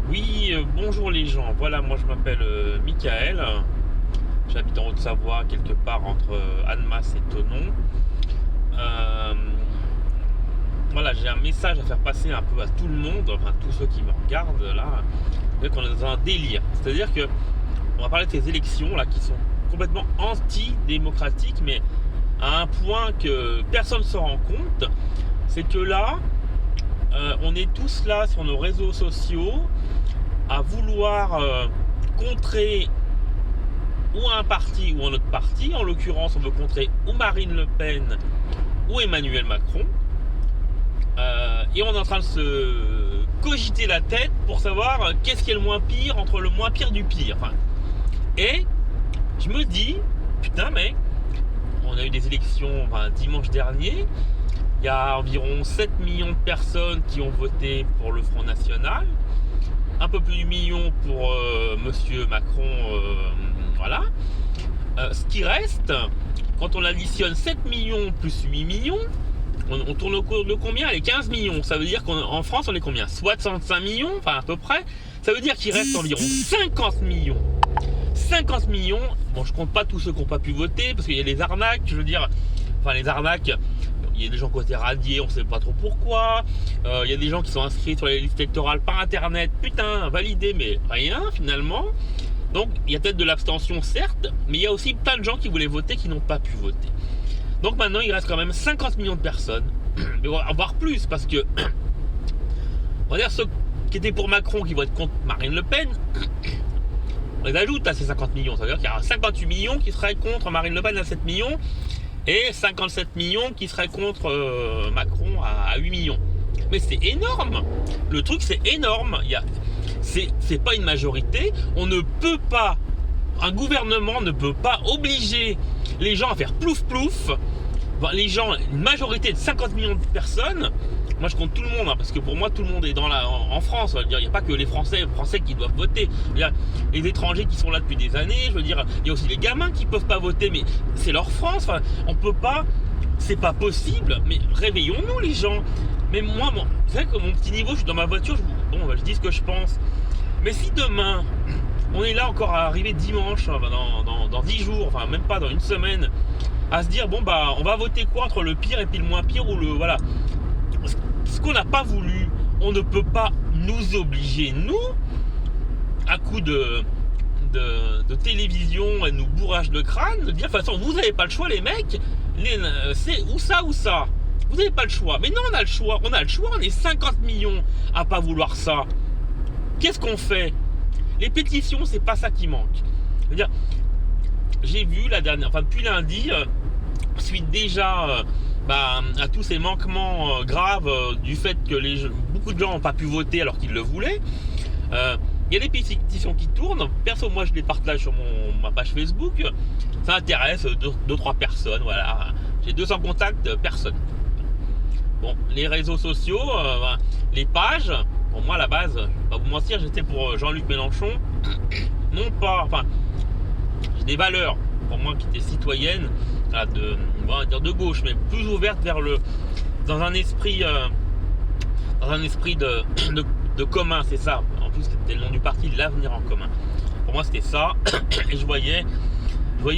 Oui, bonjour les gens. Voilà, moi je m'appelle Michael. J'habite en Haute-Savoie, quelque part entre Annemasse et Thonon. Euh, voilà, j'ai un message à faire passer un peu à tout le monde, enfin tous ceux qui me regardent là. C'est qu'on est dans un délire. C'est-à-dire que on va parler de ces élections là qui sont complètement anti-démocratiques, mais à un point que personne ne se rend compte. C'est que là, on est tous là sur nos réseaux sociaux à vouloir contrer ou un parti ou un autre parti. En l'occurrence, on veut contrer ou Marine Le Pen ou Emmanuel Macron. Et on est en train de se cogiter la tête pour savoir qu'est-ce qui est le moins pire entre le moins pire du pire. Enfin, et je me dis, putain, mais on a eu des élections dimanche dernier. Il y a environ 7 millions de personnes qui ont voté pour le Front National. Un peu plus du million pour Monsieur Macron, voilà. Ce qui reste, quand on additionne 7 millions plus 8 millions, on tourne au cours de combien? Les 15 millions. Ça veut dire qu'en France, on est combien? 65 millions, enfin à peu près. Ça veut dire qu'il reste environ 50 millions. 50 millions, bon je compte pas tous ceux qui n'ont pas pu voter, parce qu'il y a les arnaques, je veux dire, enfin les arnaques, il y a des gens qui ont été radiés, on sait pas trop pourquoi, il y a des gens qui sont inscrits sur les listes électorales par internet, putain, validés, mais rien finalement. Donc il y a peut-être de l'abstention certes, mais il y a aussi plein de gens qui voulaient voter qui n'ont pas pu voter. Donc maintenant il reste quand même 50 millions de personnes, mais voire plus, parce que on va dire ceux qui étaient pour Macron qui vont être contre Marine Le Pen, on les ajoute à ces 50 millions, ça veut dire qu'il y a 58 millions qui seraient contre Marine Le Pen à 7 millions, et 57 millions qui seraient contre Macron à 8 millions. Mais c'est énorme. Le truc, c'est énorme. C'est pas une majorité. On ne peut pas, un gouvernement ne peut pas obliger les gens à faire plouf plouf. Les gens, une majorité de 50 millions de personnes. Moi, je compte tout le monde, parce que pour moi, tout le monde est en France. Il n'y a pas que les Français qui doivent voter. Les étrangers qui sont là depuis des années. Je veux dire, il y a aussi les gamins qui peuvent pas voter, mais c'est leur France. Enfin, on peut pas. C'est pas possible. Mais réveillons-nous, les gens. Mais moi, vous savez que mon petit niveau, je suis dans ma voiture. Je dis ce que je pense. Mais si demain, on est là encore à arriver dimanche, dans 10 jours, enfin même pas dans une semaine, à se dire on va voter quoi entre le pire et puis le moins pire ou le voilà. Ce qu'on n'a pas voulu, on ne peut pas nous obliger, nous, à coup de télévision et nous bourrage de crâne, de dire de toute façon vous n'avez pas le choix les mecs, c'est ou ça ou ça. Vous n'avez pas le choix. Mais non, on a le choix, on est 50 millions à pas vouloir ça. Qu'est-ce qu'on fait? Les pétitions, c'est pas ça qui manque. Je veux dire, j'ai vu depuis lundi, suite déjà à tous ces manquements graves du fait que beaucoup de gens n'ont pas pu voter alors qu'ils le voulaient. Il y a des pétitions qui tournent. Perso, moi je les partage sur ma page Facebook. Ça intéresse 2-3 personnes. Voilà. J'ai 200 contacts, personne. Bon, les réseaux sociaux, les pages. Pour moi, à la base, je vais pas vous mentir, j'étais pour Jean-Luc Mélenchon. Non pas. Enfin, j'ai des valeurs pour moi qui étaient citoyennes, de gauche, mais plus ouverte dans un esprit de commun, c'est ça. En plus, c'était le nom du parti, l'avenir en commun. Pour moi, c'était ça. Et je voyais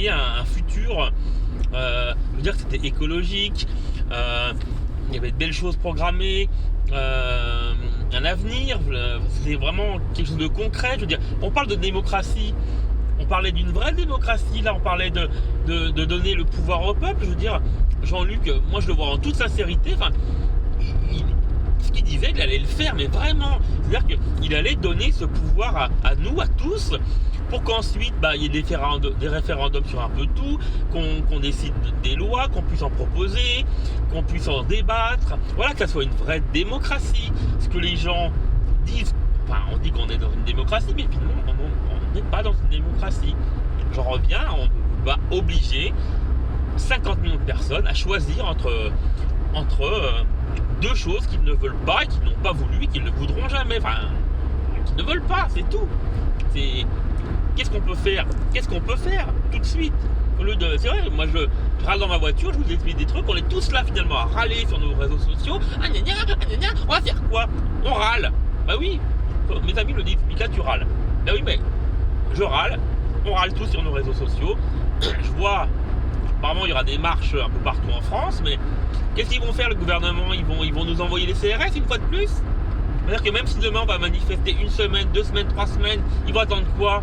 un futur. Je veux dire que c'était écologique. Il y avait de belles choses programmées. Un avenir. C'était vraiment quelque chose de concret. Je veux dire, on parle de démocratie. On parlait d'une vraie démocratie, là on parlait de donner le pouvoir au peuple. Je veux dire, Jean-Luc, moi je le vois en toute sincérité, ce qu'il disait, il allait le faire, mais vraiment. C'est-à-dire qu'il allait donner ce pouvoir à nous, à tous, pour qu'ensuite il y ait des référendums sur un peu tout, qu'on décide des lois, qu'on puisse en proposer, qu'on puisse en débattre. Voilà, que ça soit une vraie démocratie. Ce que les gens disent, on dit qu'on est dans une démocratie, mais finalement on n'est pas dans une démocratie. J'en reviens, on va obliger 50 millions de personnes à choisir entre deux choses qu'ils ne veulent pas et qu'ils n'ont pas voulu et qu'ils ne voudront jamais. Qu'ils ne veulent pas, c'est tout. Qu'est-ce qu'on peut faire tout de suite? C'est vrai, moi je râle dans ma voiture, je vous explique des trucs, on est tous là finalement à râler sur nos réseaux sociaux. On va faire quoi? On râle. Bah oui, mes amis le disent, Mika, tu râles. Ben oui, mais je râle, on râle tous sur nos réseaux sociaux. Je vois, apparemment il y aura des marches un peu partout en France, mais qu'est-ce qu'ils vont faire le gouvernement? Ils vont nous envoyer les CRS une fois de plus? C'est-à-dire que même si demain on va manifester 1 semaine, 2 semaines, 3 semaines, ils vont attendre quoi?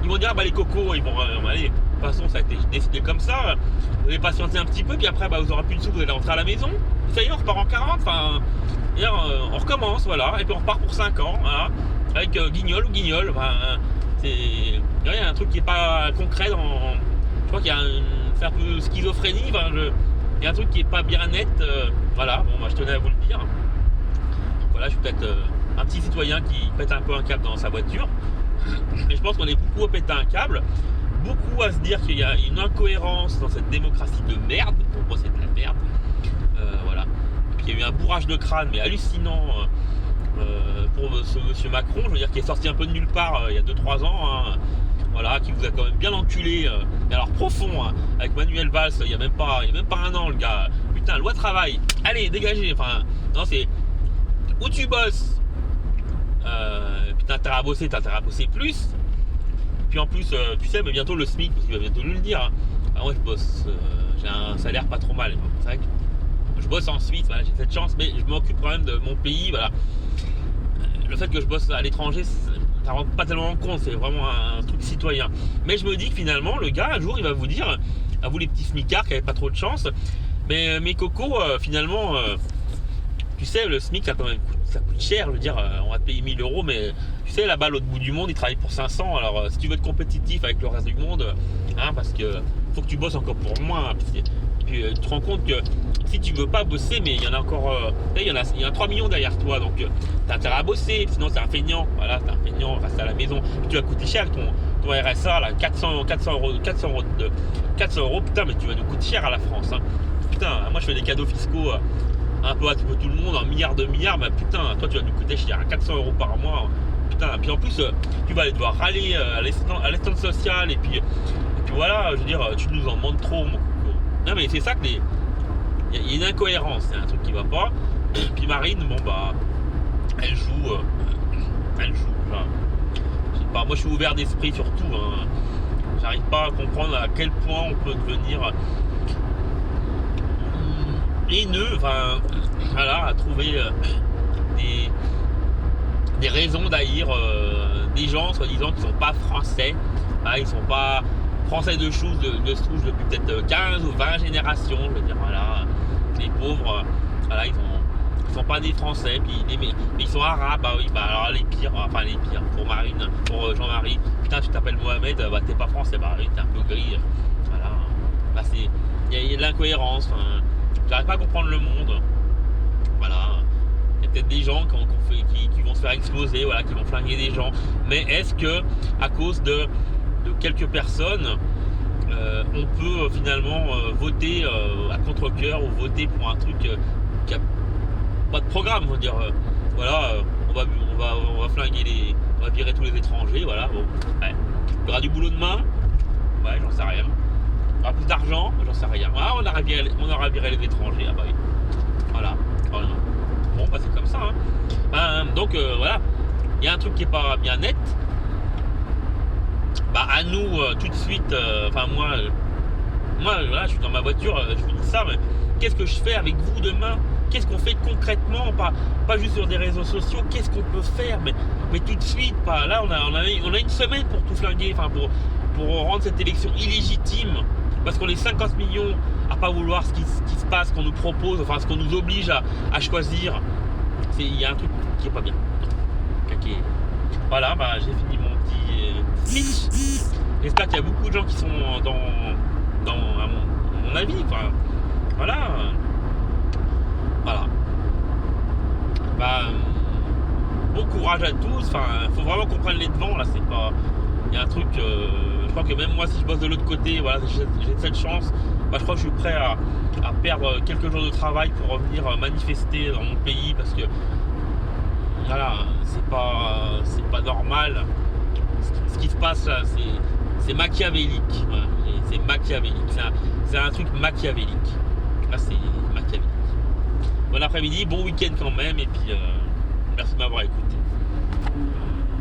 Ils vont dire, bah les cocos, ils vont allez, de toute façon ça a été décidé comme ça, vous allez patienter un petit peu, puis après bah, vous aurez plus de sous, vous allez rentrer à la maison, ça y est, on repart en 40, enfin, on recommence, voilà, et puis on repart pour 5 ans, voilà, avec guignol ou guignol, enfin, il y a un truc qui n'est pas concret dans... Je crois qu'il y a c'est un peu schizophrénie, enfin, il y a un truc qui n'est pas bien net, voilà, bon, moi je tenais à vous le dire. Donc voilà, je suis peut-être un petit citoyen qui pète un peu un câble dans sa voiture, mais je pense qu'on est beaucoup à péter un câble, beaucoup à se dire qu'il y a une incohérence dans cette démocratie de merde, pour moi c'est de la merde, voilà. Et puis il y a eu un bourrage de crâne, mais hallucinant, pour ce monsieur Macron, je veux dire, qui est sorti un peu de nulle part il y a 2-3 ans, hein, voilà, qui vous a quand même bien enculé, et alors profond, hein, avec Manuel Valls, il y a même pas un an le gars, putain, loi travail, allez, dégagez, enfin, non c'est, où tu bosses, putain, t'as intérêt à bosser plus, puis en plus, tu sais, mais bientôt le SMIC, parce qu'il va bientôt nous le dire, hein. Ah, moi je bosse, j'ai un salaire pas trop mal, c'est vrai que je bosse en Suisse, voilà, j'ai cette chance, mais je m'occupe quand même de mon pays, voilà. Le fait que je bosse à l'étranger, ça rentre pas tellement en compte, c'est vraiment un truc citoyen. Mais je me dis que finalement, le gars, un jour, il va vous dire, à vous les petits smicards qui n'avaient pas trop de chance, mais mes cocos, finalement, tu sais, le SMIC, ça coûte cher, je veux dire, on va te payer 1000 €, mais tu sais, là-bas, l'autre bout du monde, ils travaillent pour 500, alors si tu veux être compétitif avec le reste du monde, hein, parce que faut que tu bosses encore pour moins, puis tu te rends compte que si tu veux pas bosser, mais il y en a encore, il y a 3 millions derrière toi, donc t'as intérêt à bosser, sinon c'est un feignant, voilà, t'es un feignant, reste à la maison, puis tu vas coûter cher avec ton RSA, là, 400 €, putain, mais tu vas nous coûter cher à la France, hein. Putain, moi je fais des cadeaux fiscaux un peu à tout le monde, 1 milliard, 2 milliards, bah putain, toi tu vas nous coûter cher, 400 € par mois, putain, puis en plus, tu vas aller devoir râler à l'assistance sociale, et puis voilà, je veux dire, tu nous en demandes trop, mon coco. Non mais c'est ça que il y a une incohérence, c'est un truc qui va pas. Puis Marine, bon bah, elle joue, enfin, je sais pas, moi je suis ouvert d'esprit surtout, hein. J'arrive pas à comprendre à quel point on peut devenir haineux, enfin, voilà, à trouver des raisons d'haïr des gens soi-disant qui sont pas français, hein, ils sont pas français de souche depuis peut-être 15 ou 20 générations, je veux dire, voilà, les pauvres, voilà, ils sont pas des français, puis ils sont arabes, bah oui, bah alors les pires, pour Marine, pour Jean-Marie, putain, tu t'appelles Mohamed, bah t'es pas français, bah oui, t'es un peu gris, voilà, bah c'est, il y a de l'incohérence, enfin, j'arrive pas à comprendre le monde, voilà, il y a peut-être des gens qui vont se faire exploser, voilà, qui vont flinguer des gens, mais est-ce que, à cause de quelques personnes, on peut finalement voter à contre-cœur ou voter pour un truc qui a pas de programme, on va dire, voilà, on va flinguer on va virer tous les étrangers, voilà, bon, ouais. Il y aura du boulot demain, ouais, j'en sais rien. Il y aura plus d'argent, j'en sais rien. Ah, on aura viré les étrangers, ah bah oui, voilà. Bon, bah c'est comme ça, hein. Donc voilà, il y a un truc qui est pas bien net. Bah à nous tout de suite, enfin moi voilà, je suis dans ma voiture, je vous dis ça, mais qu'est-ce que je fais avec vous demain? Qu'est-ce qu'on fait concrètement, pas juste sur des réseaux sociaux, qu'est-ce qu'on peut faire, mais tout de suite, pas là, on a une semaine pour tout flinguer, enfin pour rendre cette élection illégitime, parce qu'on est 50 millions à pas vouloir ce qui se passe, qu'on nous propose, enfin ce qu'on nous oblige à choisir. Il y a un truc qui est pas bien. Voilà, bah j'ai fini mon petit speech. J'espère qu'il y a beaucoup de gens qui sont dans à mon avis, enfin, voilà. Bah, bon courage à tous, enfin, faut vraiment qu'on prenne les devants, là, c'est pas... Il y a un truc, je crois que même moi, si je bosse de l'autre côté, voilà, j'ai cette chance, bah, je crois que je suis prêt à perdre quelques jours de travail pour revenir manifester dans mon pays, parce que, voilà, c'est pas normal. Ce qui se passe là, c'est machiavélique, voilà, c'est machiavélique, c'est un truc machiavélique. Là, c'est machiavélique. Bon après-midi, bon week-end quand même, et puis merci de m'avoir écouté.